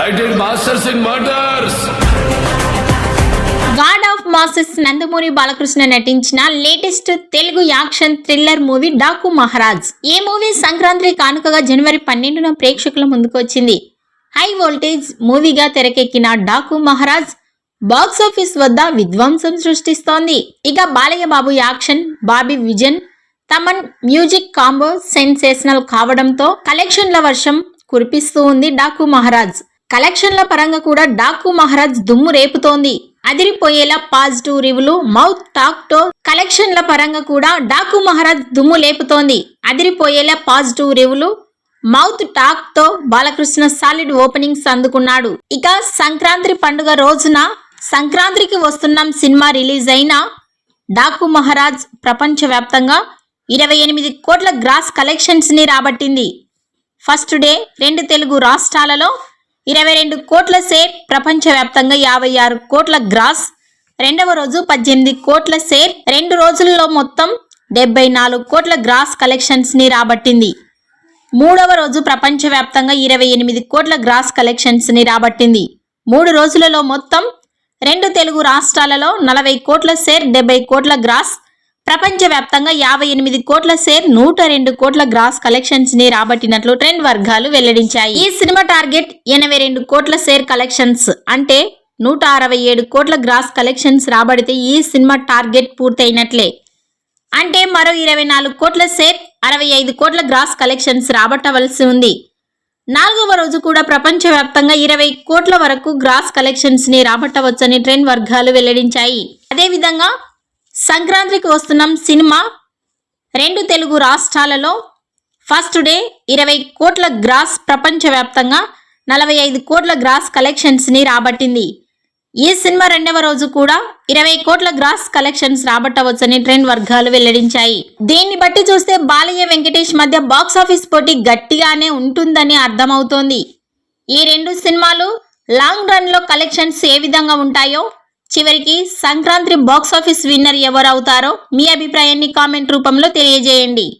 United Masters in Murders. God of masses Nandamuri Balakrishna నటించిన latest Telugu action thriller movie Daku Maharaj. ఈ movie Sankranti కానుకగా జనవరి 12న ప్రేక్షకుల ముందుకు వచ్చింది. హై వోల్టేజ్ మూవీగా తెరకెక్కిన డాకు మహారాజ్ బాక్స్ ఆఫీస్ వద్ద విధ్వంసం సృష్టిస్తోంది. ఇక Balayya Babu action, Bobby vision, Thaman music combo sensational కావడంతో కలెక్షన్ల వర్షం కురిపిస్తూ ఉంది డాకు మహారాజ్. కలెక్షన్ల పరంగా కూడా డాకు మహారాజ్ దుమ్ము రేపుతోంది. అదిరిపోయేలా పాజిటివ్ రివ్యూలు, మౌత్ టాక్ తో కలెక్షన్ల పరంగా కూడా డాకు మహారాజ్ దుమ్ము లేపుతోంది. అదిరిపోయేలా పాజిటివ్ రివ్యూలు, మౌత్ టాక్ తో బాలకృష్ణ సాలిడ్ ఓపెనింగ్స్ అందుకున్నాడు. ఇక సంక్రాంతి పండుగ రోజున సంక్రాంతికి వస్తున్నాం సినిమా రిలీజ్ అయిన డాకు మహారాజ్ ప్రపంచవ్యాప్తంగా 28 కోట్ల గ్రాస్ కలెక్షన్స్ ని రాబట్టింది. ఫస్ట్ డే 2 తెలుగు రాష్ట్రాలలో 22 కోట్ల షేర్, ప్రపంచవ్యాప్తంగా 56 కోట్ల గ్రాస్. రెండవ రోజు 18 కోట్ల షేర్, 2 రోజుల్లో మొత్తం 74 కోట్ల గ్రాస్ కలెక్షన్స్ ని రాబట్టింది. మూడవ రోజు ప్రపంచవ్యాప్తంగా 28 కోట్ల గ్రాస్ కలెక్షన్స్ ని రాబట్టింది. 3 రోజులలో మొత్తం 2 తెలుగు రాష్ట్రాలలో 40 కోట్ల షేర్, 70 కోట్ల గ్రాస్. ప్రపంచవ్యాప్తంగా 58 కోట్ల షేర్, 102 కోట్ల గ్రాస్ కలెక్షన్స్ ని రాబట్టినట్లు ట్రెండ్ వర్గాలు వెల్లడించాయి. ఈ సినిమా టార్గెట్ 82 కోట్ల షేర్ కలెక్షన్స్, అంటే 167 కోట్ల గ్రాస్ కలెక్షన్స్ రాబడితే ఈ సినిమా టార్గెట్ పూర్తయినట్లే. అంటే మరో 24 కోట్ల షేర్, 65 కోట్ల గ్రాస్ కలెక్షన్స్ రాబట్టవలసి ఉంది. 4వ రోజు కూడా ప్రపంచవ్యాప్తంగా 20 కోట్ల వరకు గ్రాస్ కలెక్షన్స్ ని రాబట్టవచ్చని ట్రెండ్ వర్గాలు వెల్లడించాయి. అదేవిధంగా సంక్రాంతికి వస్తున్నాం సినిమా 2 తెలుగు రాష్ట్రాలలో ఫస్ట్ డే 20 కోట్ల గ్రాస్, ప్రపంచవ్యాప్తంగా 45 కోట్ల గ్రాస్ కలెక్షన్స్ ని రాబట్టింది. ఈ సినిమా రెండవ రోజు కూడా 20 కోట్ల గ్రాస్ కలెక్షన్స్ రాబట్టవచ్చని ట్రెండ్ వర్గాలు వెల్లడించాయి. దీన్ని బట్టి చూస్తే బాలయ్య, వెంకటేష్ మధ్య బాక్స్ ఆఫీస్ పోటీ గట్టిగానే ఉంటుందని అర్థమవుతోంది. ఈ 2 సినిమాలు లాంగ్ రన్ లో కలెక్షన్స్ ఏ విధంగా ఉంటాయో, చివరికి సంక్రాంతి బాక్స్ ఆఫీస్ విన్నర్ ఎవరు అవుతారో మీ అభిప్రాయాన్ని కామెంట్ రూపంలో తెలియజేయండి.